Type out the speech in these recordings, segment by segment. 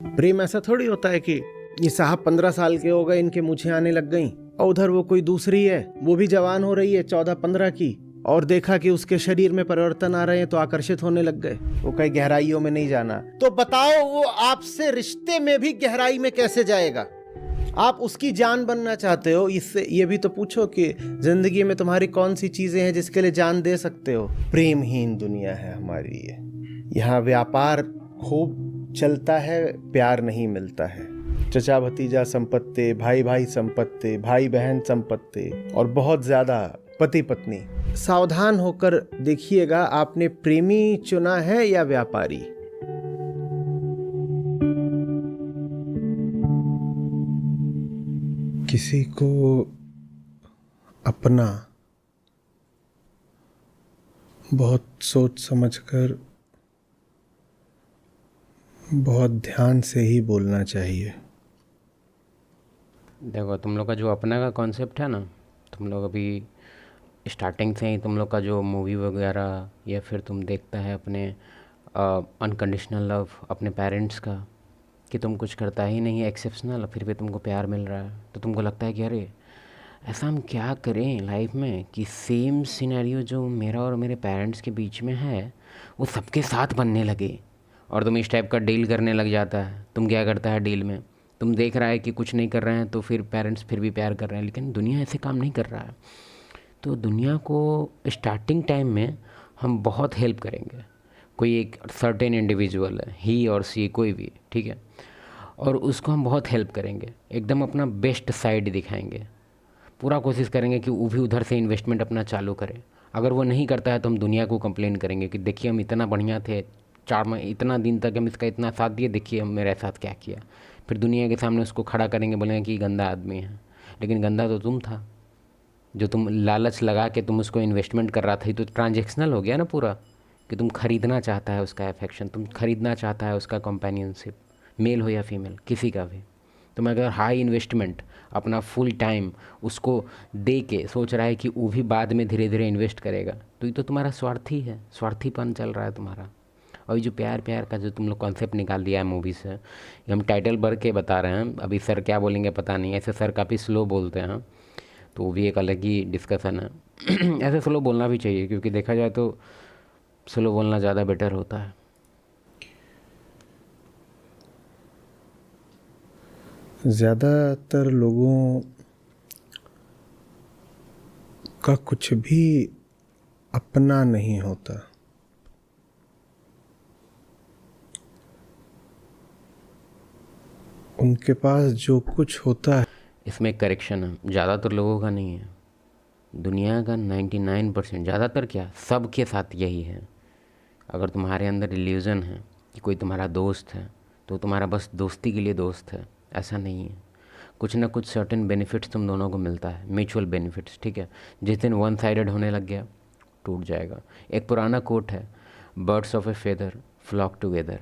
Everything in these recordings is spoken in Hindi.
प्रेम ऐसा थोड़ी होता है कि ये साहब 15 साल के हो गए, इनके मूछें आने लग गई, और उधर वो कोई दूसरी है, वो भी जवान हो रही है 14-15 की, और देखा कि उसके शरीर में परिवर्तन आ रहे हैं तो आकर्षित होने लग गए। वो कई गहराइयों में नहीं जाना। तो बताओ वो आपसे रिश्ते में भी गहराई में कैसे जाएगा? आप उसकी जान बनना चाहते हो, इससे ये भी तो पूछो कि जिंदगी में तुम्हारी कौन सी चीजें हैं जिसके लिए जान दे सकते हो। प्रेमहीन दुनिया है हमारी ये। यहाँ व्यापार खूब चलता है, प्यार नहीं मिलता है। चचा भतीजा संपत्ति, भाई भाई संपत्ति, भाई बहन संपत्ति, और बहुत ज्यादा पति पत्नी। सावधान होकर देखिएगा, आपने प्रेमी चुना है या व्यापारी। किसी को अपना बहुत सोच समझकर, बहुत ध्यान से ही बोलना चाहिए। देखो, तुम लोग का जो अपना का कॉन्सेप्ट है ना, तुम लोग अभी स्टार्टिंग से ही तुम लोग का जो मूवी वगैरह या फिर तुम देखता है अपने अनकंडीशनल लव अपने पेरेंट्स का, कि तुम कुछ करता ही नहीं है एक्सेप्शनल, फिर भी तुमको प्यार मिल रहा है, तो तुमको लगता है कि अरे ऐसा हम क्या करें लाइफ में कि सेम सिनेरियो जो मेरा और मेरे पेरेंट्स के बीच में है वो सबके साथ बनने लगे। और तुम इस टाइप का डील करने लग जाता है। तुम क्या करता है डील में, तुम देख रहा है कि कुछ नहीं कर रहे हैं तो फिर पेरेंट्स फिर भी प्यार कर रहे हैं, लेकिन दुनिया ऐसे काम नहीं कर रहा है। तो दुनिया को स्टार्टिंग टाइम में हम बहुत हेल्प करेंगे। कोई एक सर्टेन इंडिविजुअल है, ही और सी, कोई भी, ठीक है, और उसको हम बहुत हेल्प करेंगे, एकदम अपना बेस्ट साइड दिखाएंगे, पूरा कोशिश करेंगे कि वो भी उधर से इन्वेस्टमेंट अपना चालू करे। अगर वो नहीं करता है तो हम दुनिया को कंप्लेन करेंगे कि देखिए हम इतना बढ़िया थे, 4 महीने इतना दिन तक हम इसका इतना साथ दिए, देखिए हम मेरे साथ क्या किया। फिर दुनिया के सामने उसको खड़ा करेंगे, बोलेंगे कि गंदा आदमी है, लेकिन गंदा तो तुम था। जो तुम लालच लगा के तुम उसको इन्वेस्टमेंट कर रहा था, तो ट्रांजेक्शनल हो गया ना पूरा, कि तुम खरीदना चाहता है उसका अफेक्शन, तुम खरीदना चाहता है उसका कंपेनियनशिप, मेल हो या फीमेल, किसी का भी। तुम अगर हाई इन्वेस्टमेंट अपना फुल टाइम उसको दे के सोच रहा है कि वो भी बाद में धीरे धीरे इन्वेस्ट करेगा, तो ये तो तुम्हारा स्वार्थी है, स्वार्थीपन चल रहा है तुम्हारा। और ये जो प्यार प्यार का जो तुम लोग कॉन्सेप्ट निकाल दिया है मूवी से, ये हम टाइटल भर के बता रहे हैं, अभी सर क्या बोलेंगे पता नहीं, ऐसे सर काफ़ी स्लो बोलते हैं, तो वो भी एक अलग ही डिस्कशन है। ऐसे स्लो बोलना भी चाहिए, क्योंकि देखा जाए तो स्लो बोलना ज़्यादा बेटर होता है। ज़्यादातर लोगों का कुछ भी अपना नहीं होता। उनके पास जो कुछ होता है, इसमें एक करेक्शन है, ज़्यादातर लोगों का नहीं है, दुनिया का 99%, ज़्यादातर क्या, सबके साथ यही है। अगर तुम्हारे अंदर इल्यूज़न है कि कोई तुम्हारा दोस्त है, तो तुम्हारा बस दोस्ती के लिए दोस्त है, ऐसा नहीं है। कुछ ना कुछ सर्टेन बेनिफिट्स तुम दोनों को मिलता है, म्यूचुअल बेनिफिट्स, ठीक है। जिस दिन वन साइडेड होने लग गया, टूट जाएगा। एक पुराना कोट है, birds of a feather flock together.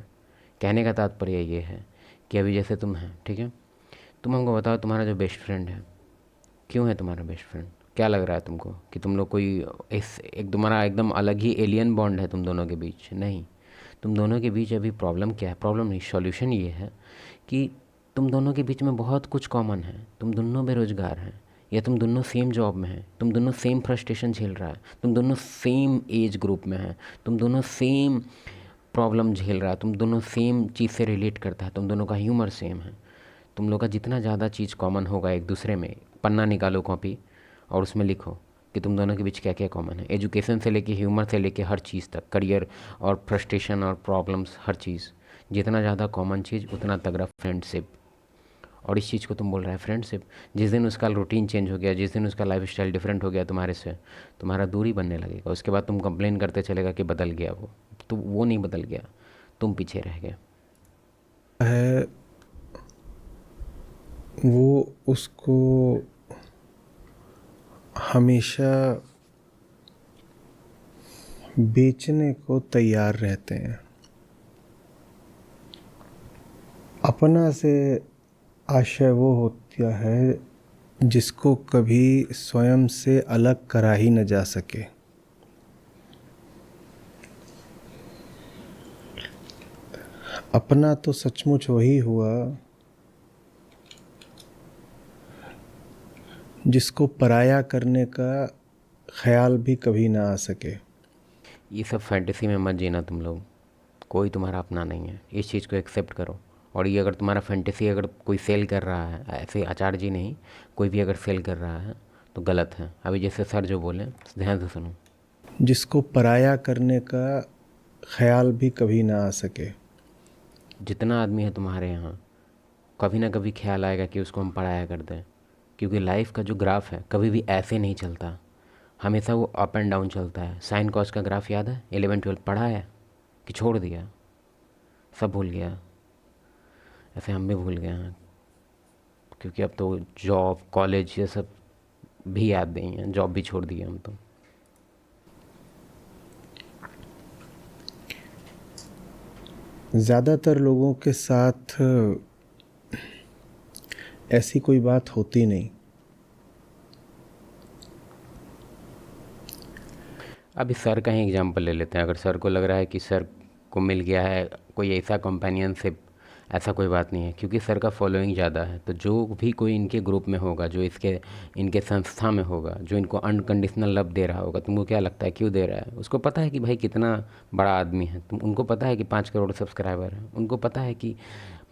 कहने का तात्पर्य ये है कि अभी जैसे तुम हैं, ठीक है, तुम हमको बताओ तुम्हारा जो बेस्ट फ्रेंड है, क्यों है तुम्हारा बेस्ट फ्रेंड? क्या लग रहा है तुमको कि तुम लोग कोई इस एक तुम्हारा एकदम अलग ही एलियन बॉन्ड है तुम दोनों के बीच? नहीं, तुम दोनों के बीच अभी प्रॉब्लम क्या है, प्रॉब्लम नहीं, सॉल्यूशन ये है कि तुम दोनों के बीच में बहुत कुछ कॉमन है। तुम दोनों बेरोजगार हैं, या तुम दोनों सेम जॉब में हैं, तुम दोनों सेम फ्रस्ट्रेशन झेल रहा है, तुम दोनों सेम एज ग्रुप में हैं, तुम दोनों सेम प्रॉब्लम झेल रहा है, तुम दोनों सेम चीज़ से रिलेट करता है, तुम दोनों का ह्यूमर सेम है। तुम लोग का जितना ज़्यादा चीज़ कॉमन होगा एक दूसरे में, पन्ना निकालो कॉपी और उसमें लिखो कि तुम दोनों के बीच क्या क्या कॉमन है, एजुकेशन से लेके ह्यूमर से लेके हर चीज़ तक, करियर और फ्रस्ट्रेशन और प्रॉब्लम्स, हर चीज़। जितना ज़्यादा कॉमन चीज़ उतना तगड़ा फ्रेंडशिप। और इस चीज़ को तुम बोल रहे हैं फ्रेंडशिप, जिस दिन उसका रूटीन चेंज हो गया, जिस दिन उसका लाइफ स्टाइल डिफरेंट हो गया तुम्हारे से, तुम्हारा दूरी बनने लगेगा। उसके बाद तुम कंप्लेन करते चलेगा कि बदल गया वो, तो वो नहीं बदल गया, तुम पीछे रह गए। वो उसको हमेशा बेचने को तैयार रहते हैं। अपना से आशय वो होता है जिसको कभी स्वयं से अलग करा ही न जा सके। अपना तो सचमुच वही हुआ जिसको पराया करने का ख्याल भी कभी ना आ सके। ये सब फैंटेसी में मत जीना तुम लोग, कोई तुम्हारा अपना नहीं है, इस चीज़ को एक्सेप्ट करो। और ये अगर तुम्हारा फैंटेसी अगर कोई सेल कर रहा है, ऐसे आचार्य जी नहीं, कोई भी अगर सेल कर रहा है तो गलत है। अभी जैसे सर जो बोले ध्यान से सुनो। जिसको पराया करने का ख्याल भी कभी ना आ सके। जितना आदमी है तुम्हारे यहाँ, कभी ना कभी ख्याल आएगा कि उसको हम पढ़ाया कर दें, क्योंकि लाइफ का जो ग्राफ है कभी भी ऐसे नहीं चलता, हमेशा वो अप एंड डाउन चलता है। साइन कॉस का ग्राफ याद है? 11-12 पढ़ा है कि छोड़ दिया, सब भूल गया? ऐसे हम भी भूल गए हैं, क्योंकि अब तो जॉब कॉलेज ये सब भी याद नहीं है, जॉब भी छोड़ दिया हम तो। ज़्यादातर लोगों के साथ ऐसी कोई बात होती नहीं। अभी सर का ही एग्जांपल ले लेते हैं। अगर सर को लग रहा है कि सर को मिल गया है कोई ऐसा कंपेनियनशिप, ऐसा कोई बात नहीं है, क्योंकि सर का फॉलोइंग ज़्यादा है। तो जो भी कोई इनके ग्रुप में होगा, जो इनके संस्था में होगा, जो इनको अनकंडीशनल लव दे रहा होगा, तुमको क्या लगता है क्यों दे रहा है? उसको पता है कि भाई कितना बड़ा आदमी है। उनको पता है कि 5 करोड़ सब्सक्राइबर है। उनको पता है कि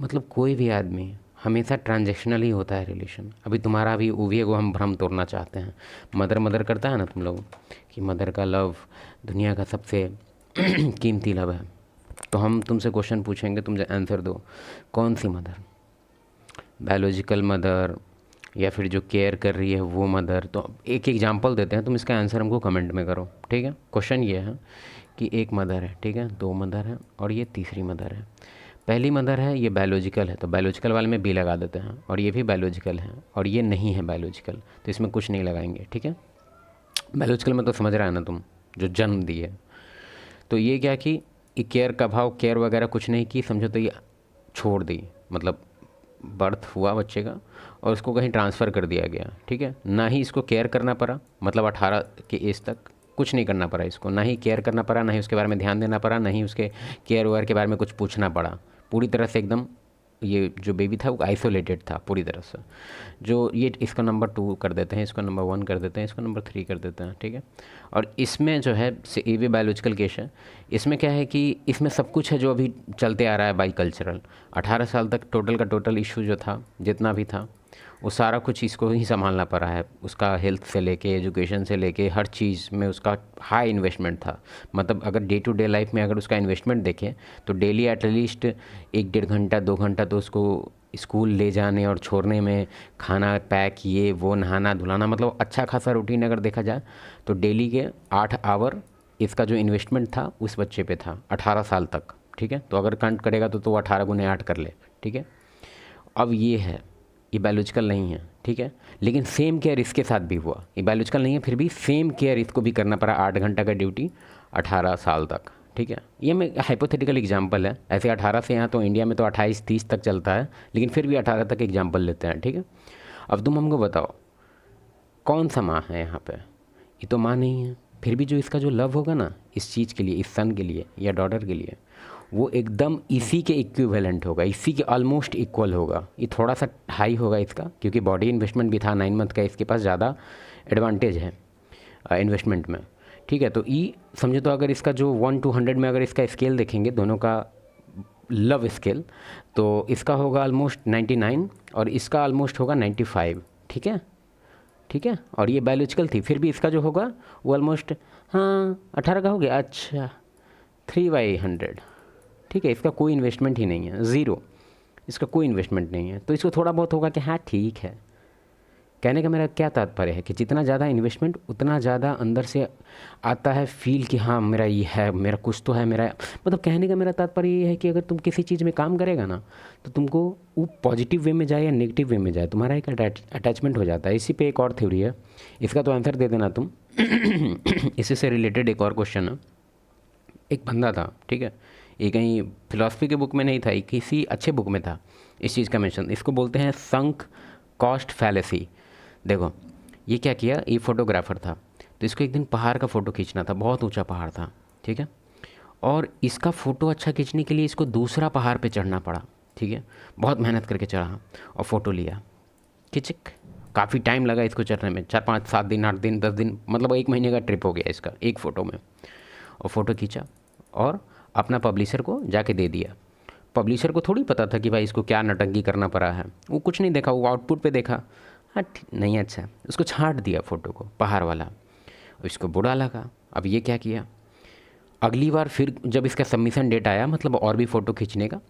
मतलब कोई भी आदमी हमेशा ट्रांजेक्शनल ही होता है रिलेशन। अभी तुम्हारा भी उविए को हम भ्रम तोड़ना चाहते हैं। मदर मदर करता है ना तुम लोग, कि मदर का लव दुनिया का सबसे कीमती लव है। तो हम तुमसे क्वेश्चन पूछेंगे, तुम आंसर दो। कौन सी मदर? बायोलॉजिकल मदर या फिर जो केयर कर रही है वो मदर? तो एक एग्जांपल देते हैं, तुम इसका आंसर हमको कमेंट में करो, ठीक है? क्वेश्चन ये है कि एक मदर है, ठीक है, 2 मदर है और ये तीसरी मदर है। पहली मदर है ये बायोलॉजिकल है, तो बायोलॉजिकल वाले में बी लगा देते हैं। और ये भी बायोलॉजिकल है और ये नहीं है बायोलॉजिकल, तो इसमें कुछ नहीं लगाएंगे, ठीक है? बायोलॉजिकल में तो समझ रहा है ना तुम, जो जन्म दी है। तो ये क्या कि ये केयर का भाव, केयर वगैरह कुछ नहीं की, समझो तो ये छोड़ दी, मतलब बर्थ हुआ बच्चे का और उसको कहीं ट्रांसफ़र कर दिया गया, ठीक है? ना ही इसको केयर करना पड़ा, मतलब 18 के एज तक कुछ नहीं करना पड़ा इसको, ना ही केयर करना पड़ा, ना ही उसके बारे में ध्यान देना पड़ा, ना ही उसके केयर वेयर के बारे में कुछ पूछना पड़ा। पूरी तरह से एकदम ये जो बेबी था वो आइसोलेटेड था पूरी तरह से। जो ये इसका नंबर 2 कर देते हैं, इसको नंबर 1 कर देते हैं, इसको नंबर 3 कर देते हैं, ठीक है? और इसमें जो है ये भी बायोलॉजिकल केस है। इसमें क्या है कि इसमें सब कुछ है जो अभी चलते आ रहा है बाई कल्चरल। 18 साल तक टोटल का टोटल इशू जो था, जितना भी था, वो सारा कुछ इसको ही संभालना पड़ा है। उसका हेल्थ से लेके एजुकेशन से लेके हर चीज़ में उसका हाई इन्वेस्टमेंट था। मतलब अगर डे टू डे लाइफ में अगर उसका इन्वेस्टमेंट देखें तो डेली एटलीस्ट 1-1.5 घंटा 2 घंटा तो उसको स्कूल ले जाने और छोड़ने में, खाना पैक, ये वो, नहाना धुलाना, मतलब अच्छा खासा रूटीन अगर देखा जाए तो डेली के 8 आवर इसका जो इन्वेस्टमेंट था उस बच्चे पे था 18 साल तक, ठीक है? तो अगर काउंट करेगा तो 18 गुने 8 कर ले, ठीक है? अब ये है, ये बायोलॉजिकल नहीं है, ठीक है? लेकिन सेम केयर इसके साथ भी हुआ। ये बायोलॉजिकल नहीं है, फिर भी सेम केयर इसको भी करना पड़ा, 8 घंटा का ड्यूटी 18 साल तक, ठीक है? ये मैं हाइपोथेटिकल एग्जांपल है। ऐसे 18 से यहाँ तो इंडिया में तो 28-30 तक चलता है, लेकिन फिर भी 18 तक एग्जांपल लेते हैं, ठीक है? अब तुम हमको बताओ कौन सा माँ है यहाँ पे? ये तो माँ नहीं है। फिर भी जो इसका जो लव होगा ना इस चीज़ के लिए, इस सन के लिए या डॉटर के लिए, वो एकदम इसी के इक्विवेलेंट होगा, इसी के ऑलमोस्ट इक्वल होगा। ये थोड़ा सा हाई होगा इसका, क्योंकि बॉडी इन्वेस्टमेंट भी था 9 मंथ का, इसके पास ज़्यादा एडवांटेज है इन्वेस्टमेंट में, ठीक है? तो ई समझो तो अगर इसका जो 1 to 100 में अगर इसका स्केल देखेंगे दोनों का लव स्केल, तो इसका होगा ऑलमोस्ट 99 और इसका ऑलमोस्ट होगा 95, ठीक है? ठीक है? और ये बायोलॉजिकल थी, फिर भी इसका जो होगा वो ऑलमोस्ट, हाँ 18 का हो गया, अच्छा 3/100, ठीक है? इसका कोई इन्वेस्टमेंट ही नहीं है, ज़ीरो, इसका कोई इन्वेस्टमेंट नहीं है। तो इसको थोड़ा बहुत होगा कि हाँ ठीक है। कहने का मेरा क्या तात्पर्य है कि जितना ज़्यादा इन्वेस्टमेंट उतना ज़्यादा अंदर से आता है फील कि हाँ मेरा ये है, मेरा कुछ तो है, मेरा, मतलब कहने का मेरा तात्पर्य ये है कि अगर तुम किसी चीज़ में काम करेगा ना तो तुमको वो पॉजिटिव वे में जाए या नेगेटिव वे में जाए, तुम्हारा एक अटैचमेंट हो जाता है। इसी पे एक और थ्योरी है, इसका तो आंसर दे देना तुम। इसी से रिलेटेड एक और क्वेश्चन है। एक बंदा था, ठीक है, ये कहीं फिलॉसफी के बुक में नहीं था, ये किसी अच्छे बुक में था इस चीज़ का मेंशन। इसको बोलते हैं संक कॉस्ट फैलेसी। देखो ये क्या किया, ये फोटोग्राफर था, तो इसको एक दिन पहाड़ का फ़ोटो खींचना था, बहुत ऊंचा पहाड़ था, ठीक है? और इसका फ़ोटो अच्छा खींचने के लिए इसको दूसरा पहाड़ पे चढ़ना पड़ा, ठीक है, बहुत मेहनत करके चढ़ा और फ़ोटो लिया, खिंचिक, काफ़ी टाइम लगा इसको चढ़ने में, 4 5 7 दिन 8 दिन 10 दिन, मतलब 1 महीने का ट्रिप हो गया इसका एक फ़ोटो में। और फ़ोटो खींचा और अपना पब्लिशर को जाके दे दिया। पब्लिशर को थोड़ी पता था कि भाई इसको क्या नटंकी करना पड़ा है, वो कुछ नहीं देखा, वो आउटपुट पे देखा, हाँ नहीं अच्छा, उसको छांट दिया फ़ोटो को पहाड़ वाला। इसको बुरा लगा। अब ये क्या किया, अगली बार फिर जब इसका सबमिशन डेट आया, मतलब और भी फ़ोटो खींचने का,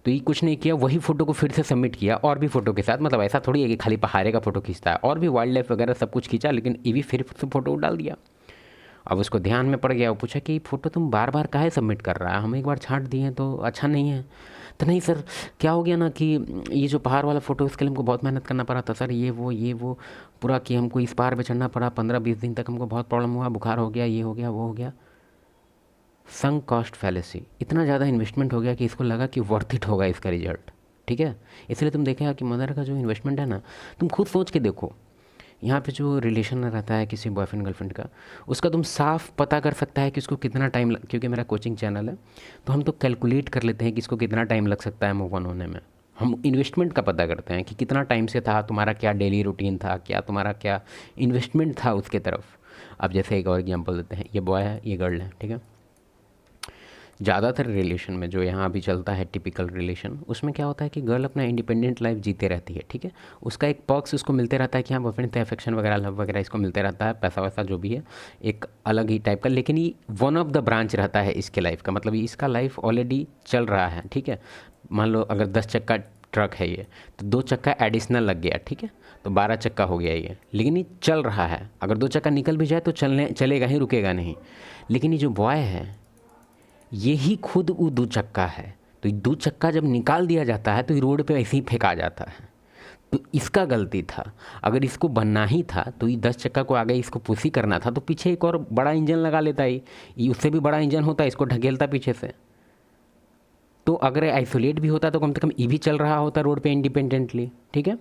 तो ये कुछ नहीं किया, वही फ़ोटो को फिर से सबमिट किया और भी फ़ोटो के साथ। मतलब ऐसा थोड़ी है कि खाली पहाड़े का फ़ोटो खींचता है, और भी वाइल्ड लाइफ वगैरह सब कुछ खींचा, लेकिन ये भी फिर से फ़ोटो डाल दिया। अब उसको ध्यान में पड़ गया, वो पूछा कि फ़ोटो तुम बार बार काहे सबमिट कर रहा है, हम एक बार छांट दिए तो अच्छा नहीं है। तो नहीं सर, क्या हो गया ना कि ये जो पहाड़ वाला फ़ोटो, इसके लिए हमको बहुत मेहनत करना पड़ा था सर, ये वो पूरा, कि हमको इस पहाड़ पे चढ़ना पड़ा, 15 20 दिन तक हमको बहुत प्रॉब्लम हुआ, बुखार हो गया, ये हो गया, वो हो गया। संक कॉस्ट फैलेसी, इतना ज़्यादा इन्वेस्टमेंट हो गया कि इसको लगा कि वर्थ इट होगा इसका रिजल्ट, ठीक है। इसलिए तुम देखेगा कि मदर का जो इन्वेस्टमेंट है ना, तुम खुद सोच के देखो, यहाँ पे जो रिलेशन रहता है किसी बॉयफ्रेंड गर्लफ्रेंड का, उसका तुम साफ पता कर सकता है कि उसको कितना टाइम क्योंकि मेरा कोचिंग चैनल है, तो हम तो कैलकुलेट कर लेते हैं कि इसको कितना टाइम लग सकता है मूव ऑन होने में। हम इन्वेस्टमेंट का पता करते हैं कि कितना टाइम से था, तुम्हारा क्या डेली रूटीन था, क्या तुम्हारा क्या इन्वेस्टमेंट था उसके तरफ। अब जैसे एक और एग्जांपल देते हैं, ये बॉय है, ये गर्ल है, ठीक है। ज़्यादातर रिलेशन में जो यहाँ अभी चलता है टिपिकल रिलेशन, उसमें क्या होता है कि गर्ल अपना इंडिपेंडेंट लाइफ जीते रहती है, ठीक है। उसका एक पर्क्स उसको मिलते रहता है कि हाँ बॉयफ्रेंड से अफेक्शन वगैरह, लव वगैरह इसको मिलते रहता है, पैसा वैसा जो भी है एक अलग ही टाइप का, लेकिन ये वन ऑफ द ब्रांच रहता है इसके लाइफ का, मतलब इसका लाइफ ऑलरेडी चल रहा है, ठीक है। मान लो अगर 10 चक्का ट्रक है ये, तो 2 चक्का एडिशनल लग गया, ठीक है, तो 12 चक्का हो गया ये, लेकिन ये चल रहा है। अगर 2 चक्का निकल भी जाए तो चलेगा ही, रुकेगा नहीं। लेकिन ये जो बॉय है, ये ही खुद वो 2 चक्का है, तो ये 2 चक्का जब निकाल दिया जाता है तो ये रोड पे ऐसे ही फेंका जाता है। तो इसका गलती था, अगर इसको बनना ही था तो ये 10 चक्का को आगे इसको पुशी करना था, तो पीछे एक और बड़ा इंजन लगा लेता ही, ये उससे भी बड़ा इंजन होता, इसको ढकेलता पीछे से। तो अगर आइसोलेट भी होता तो कम से कम ये भी चल रहा होता रोड पे इंडिपेंडेंटली, ठीक है।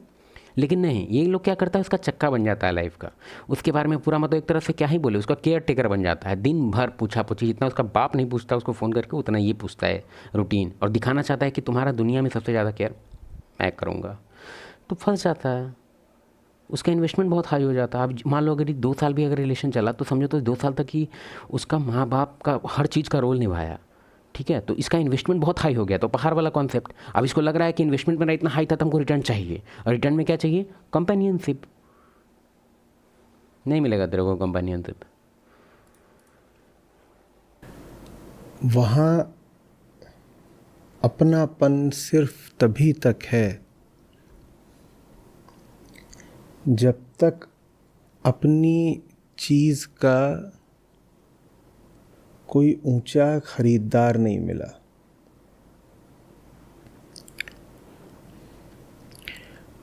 लेकिन नहीं, ये लोग क्या करता है, उसका चक्का बन जाता है लाइफ का, उसके बारे में पूरा, मतलब एक तरह से क्या ही बोले, उसका केयर टेकर बन जाता है। दिन भर पूछा पूछी, जितना उसका बाप नहीं पूछता उसको फ़ोन करके, उतना ये पूछता है रूटीन, और दिखाना चाहता है कि तुम्हारा दुनिया में सबसे ज़्यादा केयर मैं करूँगा। तो फंस जाता है, उसका इन्वेस्टमेंट बहुत हाई हो जाता है। अब मान लो अगर ये 2 साल भी अगर रिलेशन चला, तो समझो तो 2 साल तक ही उसका माँ बाप का हर चीज़ का रोल निभाया, ठीक है। तो इसका इन्वेस्टमेंट बहुत हाई हो गया, तो पहाड़ वाला कॉन्सेप्ट। अब इसको लग रहा है कि इन्वेस्टमेंट मेरा इतना हाई था तो हमको रिटर्न चाहिए, और रिटर्न में क्या चाहिए, कंपेनियनशिप। नहीं मिलेगा तेरे को कंपेनियनशिप। वहाँ अपनापन सिर्फ तभी तक है जब तक अपनी चीज़ का कोई ऊंचा खरीदार नहीं मिला।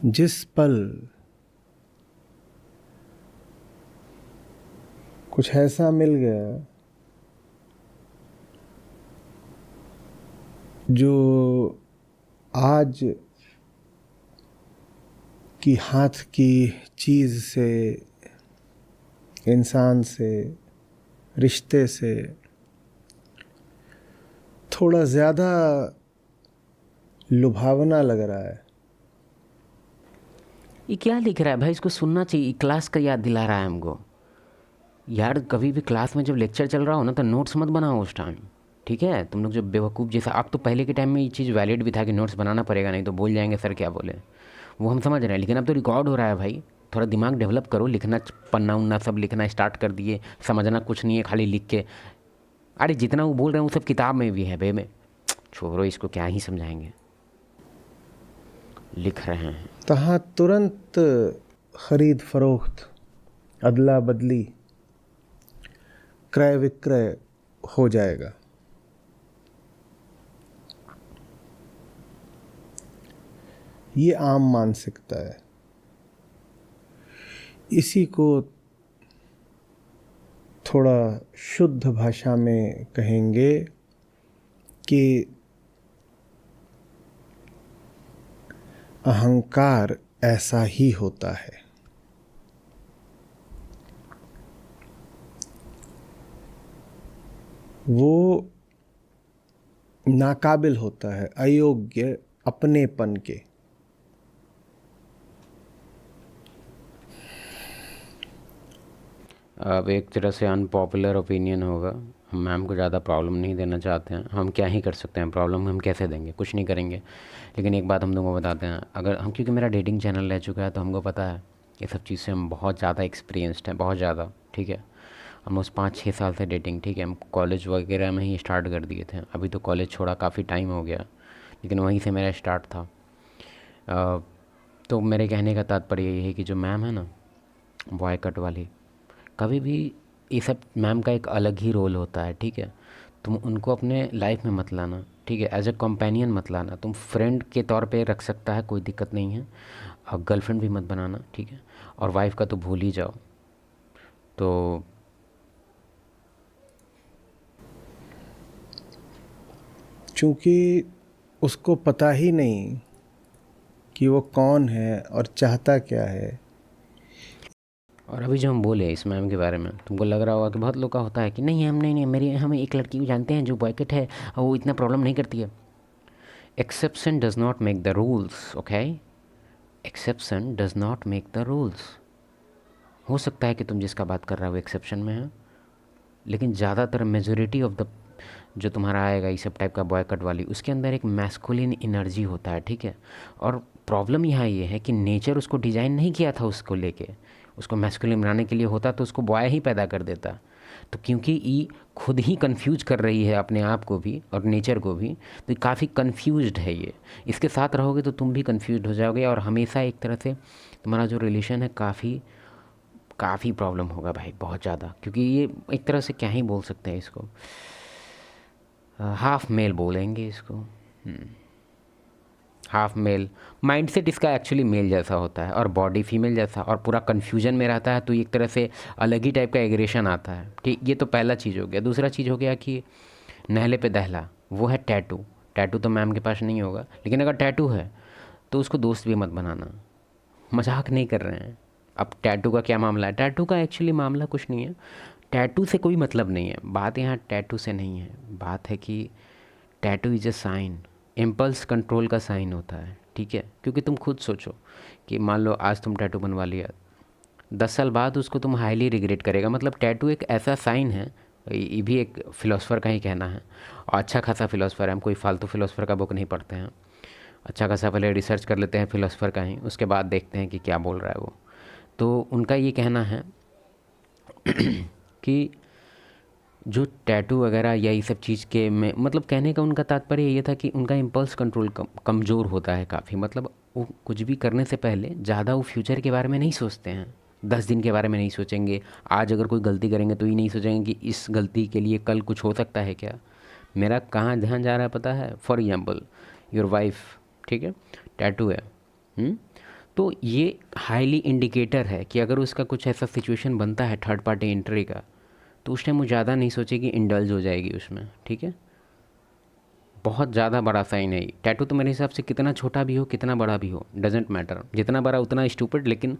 जिस पल कुछ ऐसा मिल गया जो आज की हाथ की चीज़ से, इंसान से, रिश्ते से थोड़ा ज़्यादा लुभावना लग रहा है, ये क्या लिख रहा है भाई, इसको सुनना चाहिए, क्लास का याद दिला रहा है हमको। यार कभी भी क्लास में जब लेक्चर चल रहा हो ना, तो नोट्स मत बनाओ उस टाइम, ठीक है। तुम लोग जब बेवकूफ़ जैसा, आप तो पहले के टाइम में ये चीज़ वैलिड भी था कि नोट्स बनाना पड़ेगा, नहीं तो बोल जाएंगे सर क्या बोले, वो हम समझ रहे हैं। लेकिन अब तो रिकॉर्ड हो रहा है भाई, थोड़ा दिमाग डेवलप करो, लिखना पन्ना उन्ना सब लिखना स्टार्ट कर दिए, समझना कुछ नहीं है खाली लिख के। अरे जितना वो बोल रहे हैं वो सब किताब में भी है बे में, छोड़ो इसको, क्या ही समझाएंगे, लिख रहे हैं। तहाँ तुरंत खरीद फरोख्त, अदला बदली, क्रय विक्रय हो जाएगा। ये आम मानसिकता है। इसी को थोड़ा शुद्ध भाषा में कहेंगे कि अहंकार ऐसा ही होता है। वो नाकाबिल होता है, अयोग्य अपनेपन के। अब एक तरह से अनपॉपुलर ओपिनियन होगा, हम मैम को ज़्यादा प्रॉब्लम नहीं देना चाहते हैं। हम क्या ही कर सकते हैं, प्रॉब्लम हम कैसे देंगे, कुछ नहीं करेंगे। लेकिन एक बात हम तुमको बताते हैं, अगर हम, क्योंकि मेरा डेटिंग चैनल रह चुका है तो हमको पता है ये सब चीज़ से हम बहुत ज़्यादा एक्सपीरियंसड हैं, बहुत ज़्यादा। ठीक है, हम उस 5-6 साल से डेटिंग, ठीक है, हम कॉलेज वगैरह में ही स्टार्ट कर दिए थे। अभी तो कॉलेज छोड़ा काफ़ी टाइम हो गया, लेकिन वहीं से मेरा स्टार्ट था। तो मेरे कहने का तात्पर्य ये है कि जो मैम है ना, बॉय कट वाली, कभी भी, ये सब मैम का एक अलग ही रोल होता है। ठीक है, तुम उनको अपने लाइफ में मत लाना। ठीक है, एज ए कंपेनियन मत लाना, तुम फ्रेंड के तौर पे रख सकता है, कोई दिक्कत नहीं है। और गर्लफ्रेंड भी मत बनाना। ठीक है, और वाइफ का तो भूल ही जाओ। तो चूंकि उसको पता ही नहीं कि वो कौन है और चाहता क्या है। और अभी जो हम बोले इस मैम के बारे में, तुमको लग रहा होगा कि बहुत लोग का होता है कि नहीं, हम नहीं नहीं मेरी हम एक लड़की को जानते हैं जो बॉयकट है और वो इतना प्रॉब्लम नहीं करती है। Exception does not make the rules, okay. Exception does not make the rules. हो सकता है कि तुम जिसका बात कर रहे हो एक्सेप्शन में है, लेकिन ज़्यादातर मेजोरिटी ऑफ द जो तुम्हारा आएगा इस सब टाइप का बॉयकट वाली, उसके अंदर एक मैस्कुलिन एनर्जी होता है। ठीक है, और प्रॉब्लम यहाँ ये है कि नेचर उसको डिज़ाइन नहीं किया था उसको लेके, उसको मैस्कुलिन बनाने के लिए होता तो उसको बॉय ही पैदा कर देता। तो क्योंकि ये खुद ही कंफ्यूज कर रही है अपने आप को भी और नेचर को भी, तो काफ़ी कंफ्यूज्ड है ये। इसके साथ रहोगे तो तुम भी कंफ्यूज हो जाओगे, और हमेशा एक तरह से तुम्हारा जो रिलेशन है काफ़ी काफ़ी प्रॉब्लम होगा भाई, बहुत ज़्यादा। क्योंकि ये एक तरह से क्या ही बोल सकते हैं इसको, हाफ मेल बोलेंगे इसको। हाफ मेल माइंडसेट इसका एक्चुअली मेल जैसा होता है और बॉडी फीमेल जैसा, और पूरा कन्फ्यूजन में रहता है। तो एक तरह से अलग ही टाइप का एग्रेशन आता है। ठीक, ये तो पहला चीज़ हो गया। दूसरा चीज़ हो गया कि नहले पे दहला, वो है टैटू। टैटू तो मैम के पास नहीं होगा, लेकिन अगर टैटू है तो उसको दोस्त भी मत बनाना। मजाक नहीं कर रहे हैं। अब टैटू का क्या मामला है, टैटू का एक्चुअली मामला कुछ नहीं है, टैटू से कोई मतलब नहीं है। बात यहाँ टैटू से नहीं है, बात है कि tattoo is a sign, impulse control का साइन होता है। ठीक है, क्योंकि तुम खुद सोचो कि मान लो आज तुम टैटू बनवा लिया, 10 साल बाद उसको तुम हाईली रिग्रेट करेगा। मतलब टैटू एक ऐसा साइन है, ये भी एक फ़िलोसफर का ही कहना है, और अच्छा खासा फ़िलोसफर है, हम कोई फालतू फ़िलोसफर का बुक नहीं पढ़ते हैं। अच्छा खासा पहले रिसर्च कर लेते हैं फ़िलोसफर का ही, उसके बाद देखते हैं कि क्या बोल रहा है वो। तो उनका ये कहना है कि जो टैटू वगैरह या ये सब चीज़ के में, मतलब कहने का उनका तात्पर्य ये था कि उनका इम्पल्स कंट्रोल कमज़ोर होता है काफ़ी। मतलब वो कुछ भी करने से पहले ज़्यादा वो फ्यूचर के बारे में नहीं सोचते हैं, 10 दिन के बारे में नहीं सोचेंगे। आज अगर कोई गलती करेंगे तो ये नहीं सोचेंगे कि इस गलती के लिए कल कुछ हो सकता है क्या। मेरा कहाँ ध्यान जा रहा है पता है, फॉर एग्जाम्पल योर वाइफ, ठीक है, टैटू है। तो ये हाईली इंडिकेटर है कि अगर उसका कुछ ऐसा सिचुएशन बनता है थर्ड पार्टी एंट्री का, तो उस टाइम वो ज़्यादा नहीं सोचेगी, इंडल्ज हो जाएगी उसमें। ठीक है, बहुत ज़्यादा बड़ा साइन है ये। टैटू तो मेरे हिसाब से कितना छोटा भी हो कितना बड़ा भी हो, डजेंट मैटर, जितना बड़ा उतना स्टूपिड, लेकिन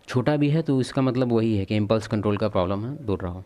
छोटा भी है तो इसका मतलब वही है कि इम्पल्स कंट्रोल का प्रॉब्लम है, दूर रहो।